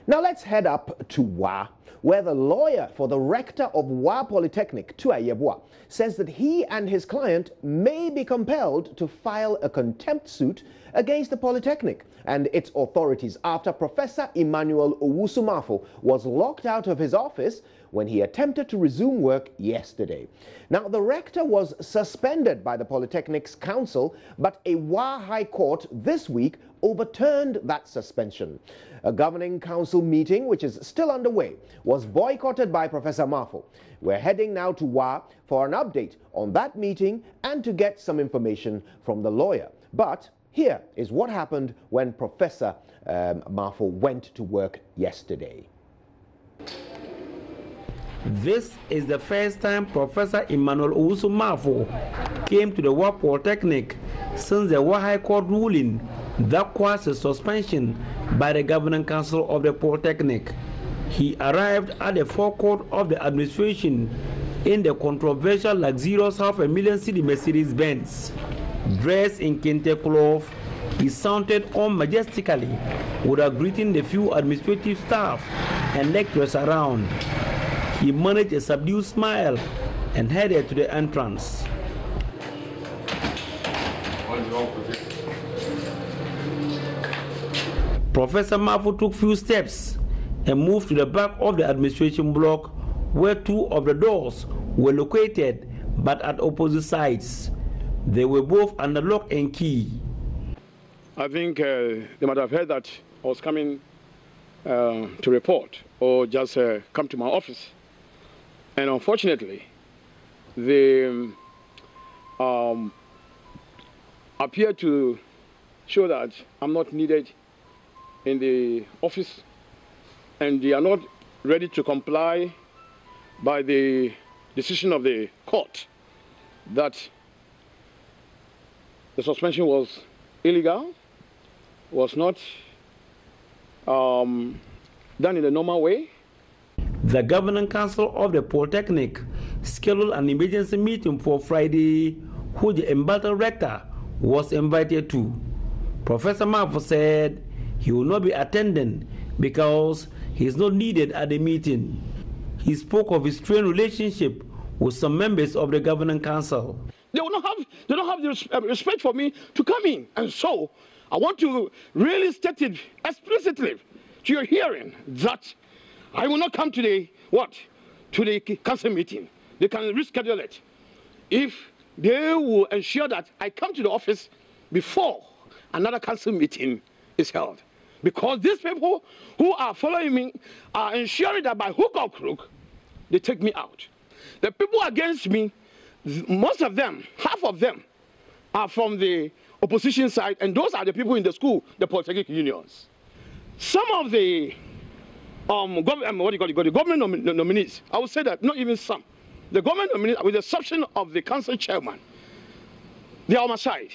Now let's head up to Wa, where the lawyer for the rector of Wa Polytechnic, Tuayebwa, says that he and his client may be compelled to file a contempt suit against the Polytechnic and its authorities after Professor Emmanuel Owusu-Mafo was locked out of his office when he attempted to resume work yesterday. Now, the rector was suspended by the Polytechnic's council, but a Wa High Court this week overturned that suspension. A governing council meeting, which is still underway, was boycotted by Professor Mafo. We're heading now to Wa for an update on that meeting and to get some information from the lawyer. But here is what happened when Professor Mafo went to work yesterday. This is the first time Professor Emmanuel Owusu-Mafo came to the Wa Polytechnic since the Wa High Court ruling that caused a suspension by the Governing Council of the Polytechnic. He arrived at the forecourt of the administration in the controversial luxurious $500,000 cedi Mercedes-Benz. Dressed in kente cloth, he sauntered on majestically without greeting the few administrative staff and lecturers around. He managed a subdued smile and headed to the entrance. Professor Mafo took few steps and moved to the back of the administration block where two of the doors were located but at opposite sides. They were both under lock and key. I think they might have heard that I was coming to report or just come to my office. And unfortunately, they appear to show that I'm not needed in the office, and they are not ready to comply by the decision of the court that the suspension was illegal, was not done in the normal way. The Governing Council of the Polytechnic scheduled an emergency meeting for Friday, which the embattled rector was invited to. Professor Mafo said he will not be attending because he is not needed at the meeting. He spoke of his strained relationship with some members of the Governing Council. They don't have the respect for me to come in, and so I want to really state it explicitly to your hearing that I will not come to the council meeting. They can reschedule it if they will ensure that I come to the office before another council meeting is held. Because these people who are following me are ensuring that by hook or crook, they take me out. The people against me, most of them, half of them, are from the opposition side, and those are the people in the school, the polytechnic unions. Some of the the government nominees, I would say that not even some. The government nominees, with the exception of the council chairman, they are on my side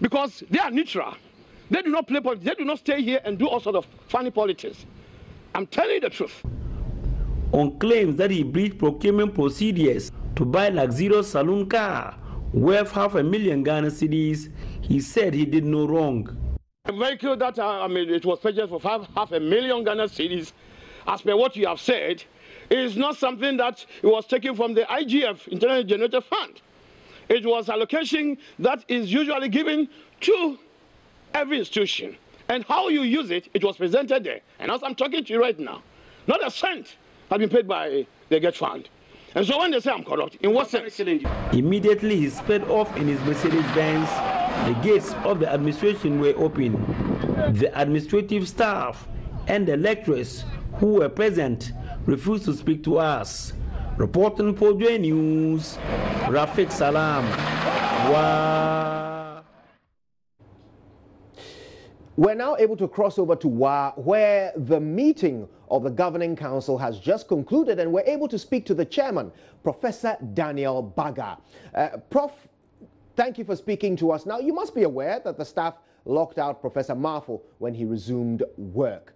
because they are neutral. They do not play politics. They do not stay here and do all sorts of funny politics. I'm telling you the truth. On claims that he breached procurement procedures to buy luxurious saloon car worth $500,000 Ghana cedis, he said he did no wrong. A vehicle that it was purchased for $500,000 Ghana cedis, as per what you have said, is not something that it was taken from the IGF, Internal Generator Fund. It was allocation that is usually given to every institution. And how you use it, it was presented there. And as I'm talking to you right now, not a cent has been paid by the GET Fund. And so when they say I'm corrupt, in what sense? Immediately he sped off in his Mercedes-Benz. The gates of the administration were open. The administrative staff and the lecturers who were present refused to speak to us. Reporting for JoyNews, Rafik Salam. Wa. We're now able to cross over to Wa, where the meeting of the Governing Council has just concluded, and we're able to speak to the chairman, Professor Daniel Baga. Prof, thank you for speaking to us. Now, you must be aware that the staff locked out Professor Mafo when he resumed work.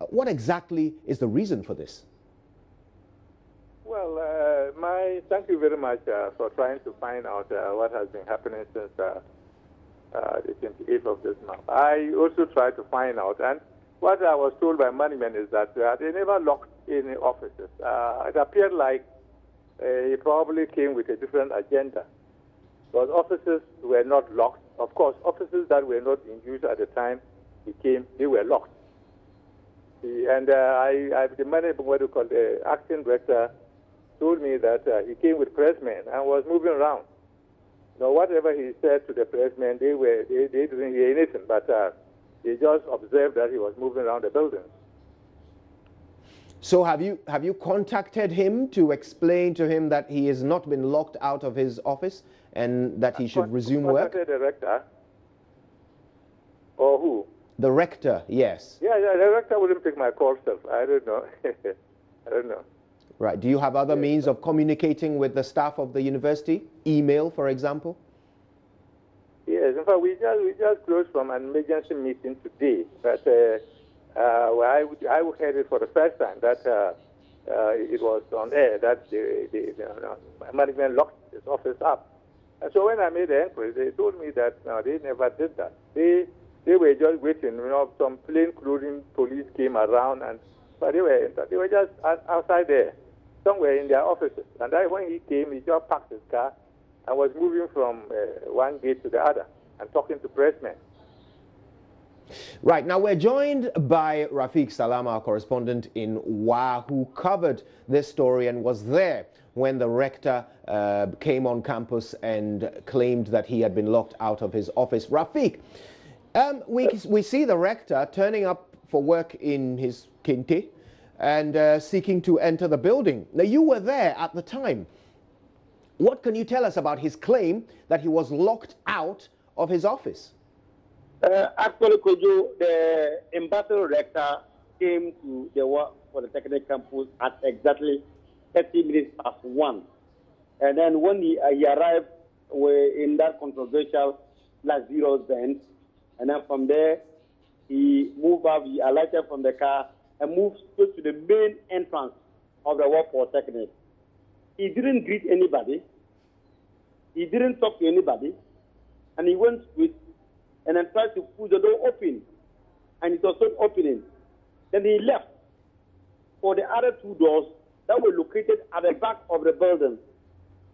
What exactly is the reason for this? Well, thank you very much for trying to find out what has been happening since the 28th of this month. I also tried to find out, and what I was told by management is that they never locked any offices. It appeared like he probably came with a different agenda. Because offices were not locked. Of course, offices that were not in use at the time he came, they were locked. And the manager, what you call the acting director, told me that he came with pressmen and was moving around. Now, whatever he said to the pressmen, they didn't hear anything, but they just observed that he was moving around the building. So have you contacted him to explain to him that he has not been locked out of his office and that he should resume work? The rector? Or who? The rector, yes. Yeah, the rector wouldn't pick my call, sir. I don't know. I don't know. Right. Do you have other means of communicating with the staff of the university? Email, for example? Yes, in fact, we just closed from an emergency meeting today, but I heard it for the first time that it was on air that the management locked his office up. And so when I made the inquiry, they told me that no, they never did that. They were just waiting. Some plain clothing police came around, but they were just outside there, somewhere in their offices. And when he came, he just parked his car and was moving from one gate to the other and talking to pressmen. Right, now we're joined by Rafiq Salam, our correspondent in Wa, who covered this story and was there when the rector came on campus and claimed that he had been locked out of his office. Rafiq, we see the rector turning up for work in his kinte and seeking to enter the building. Now, you were there at the time. What can you tell us about his claim that he was locked out of his office? Actually, Kojo, the ambassador rector came to the work for the technical campus at exactly 30 minutes past 1. And then when he arrived, we're in that controversial Las Zero's bench. And then from there, he moved up, he alighted from the car and moved straight to the main entrance of the work for technical. He didn't greet anybody. He didn't talk to anybody. And he went with and then tried to push the door open. And it was not opening. Then he left for the other two doors that were located at the back of the building.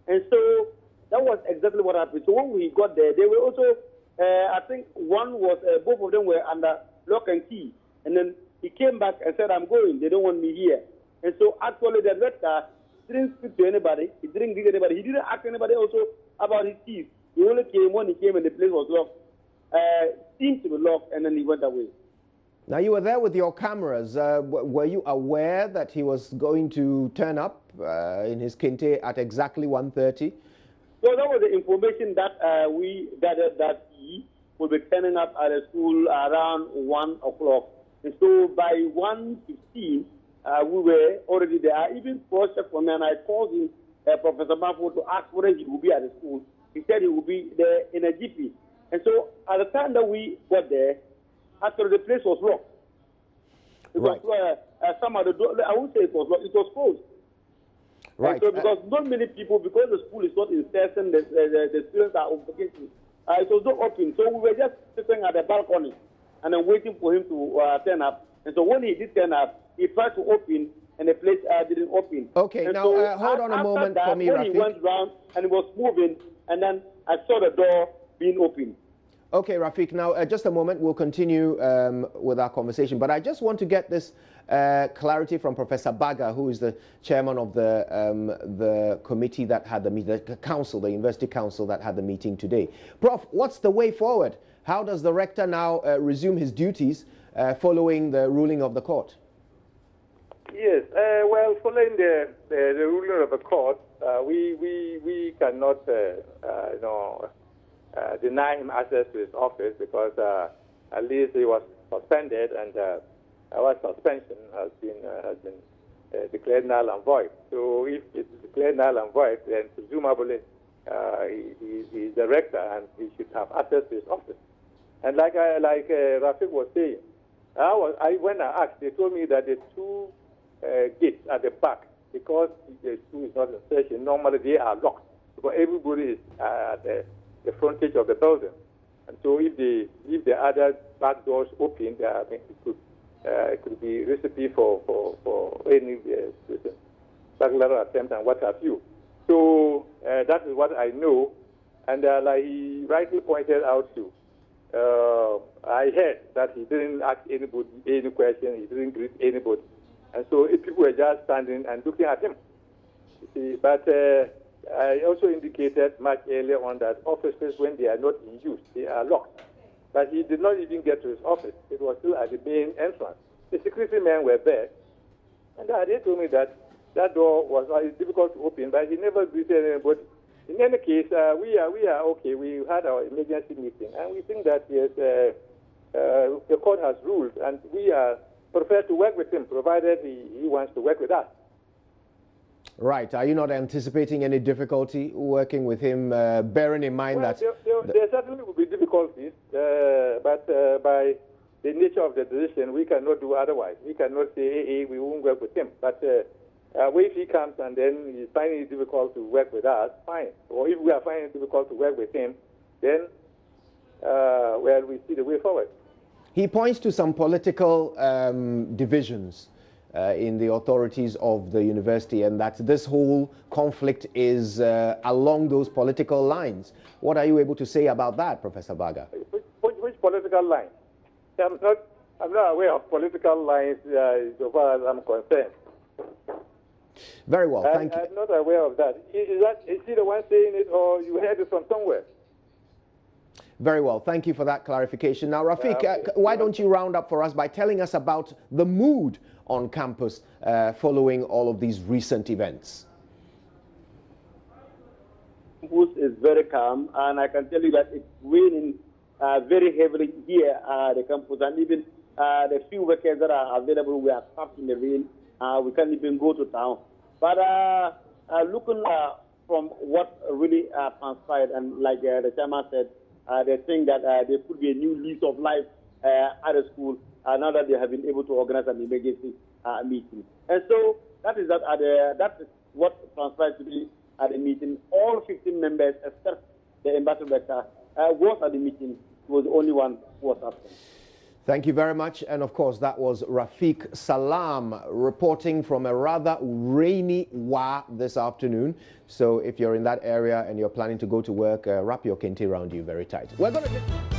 And so that was exactly what happened. So when we got there, they were also, I think one was, both of them were under lock and key. And then he came back and said, I'm going. They don't want me here. And so actually the rector didn't speak to anybody. He didn't greet anybody. He didn't ask anybody also about his keys. He only came when he came and the place was locked. Seemed to be locked, and then he went away. Now, you were there with your cameras. Were you aware that he was going to turn up in his kinte at exactly 1:30? So that was the information that we gathered, that he would be turning up at the school around 1 o'clock. And so by 1:15, we were already there. I even cross-checked for me, and I called him, Professor Mafo, to ask whether he would be at the school. He said he would be there in a GP. And so at the time that we got there, actually the place was locked. Because some of the doors, I won't say it was locked, it was closed. Right. And so because not many people, because the school is not in session, the students are on vacation, it was not open. So we were just sitting at the balcony and then waiting for him to turn up. And so when he did turn up, he tried to open and the place didn't open. Okay, and now so hold on a moment that, for me, when Rafiq. he went round and he was moving, and then I saw the door being open. Okay, Rafiq, now just a moment, we'll continue with our conversation, but I just want to get this clarity from Professor Baga, who is the chairman of the committee that had the meeting, the council, the university council that had the meeting today. Prof, what's the way forward? How does the rector now resume his duties following the ruling of the court? Yes, well, following the ruling of the court, we cannot, deny him access to his office because at least he was suspended, and our suspension has been declared null and void. So if it's declared null and void, then presumably he's the rector and he should have access to his office. And like Rafiq was saying, when I asked, they told me that the two gates at the back, because the school is not in session, normally they are locked because everybody is at the frontage of the building. And so if the other back doors open, it could it could be recipe for any burglary attempt and what have you. So that is what I know. And like he rightly pointed out to, I heard that he didn't ask anybody any question, he didn't greet anybody. And so people were just standing and looking at him. You see, but I also indicated much earlier on that offices, when they are not in use, they are locked. But he did not even get to his office. It was still at the main entrance. The security men were there. And they told me that that door was difficult to open, but he never greeted anybody. In any case, we are okay. We had our emergency meeting, and we think that yes, the court has ruled, and we are prepared to work with him, provided he wants to work with us. Right. Are you not anticipating any difficulty working with him, bearing in mind that... There certainly will be difficulties, but by the nature of the decision, we cannot do otherwise. We cannot say, hey, we won't work with him. But if he comes and then he's finding it difficult to work with us, fine. Or if we are finding it difficult to work with him, then, well, we see the way forward. He points to some political divisions in the authorities of the university, and that this whole conflict is along those political lines. What are you able to say about that, Professor Baga? Which political line? I'm not aware of political lines so far as I'm concerned. Very well, thank you. I'm not aware of that. Is he the one saying it, or you heard it from somewhere? Very well, thank you for that clarification. Now, Rafiq, why don't you round up for us by telling us about the mood on campus following all of these recent events? Campus is very calm, and I can tell you that it's raining very heavily here at the campus, and even the few workers that are available, we are trapped in the rain. We can't even go to town. But looking from what really transpired, and like the chairman said, they think that there could be a new lease of life at the school now that they have been able to organize an emergency meeting. And so that is what transpired today at the meeting. All 15 members, except the ambassador rector, was at the meeting. He was the only one who was absent. Thank you very much. And of course, that was Rafiq Salam reporting from a rather rainy Wa this afternoon. So if you're in that area and you're planning to go to work, wrap your kente around you very tight. We're going to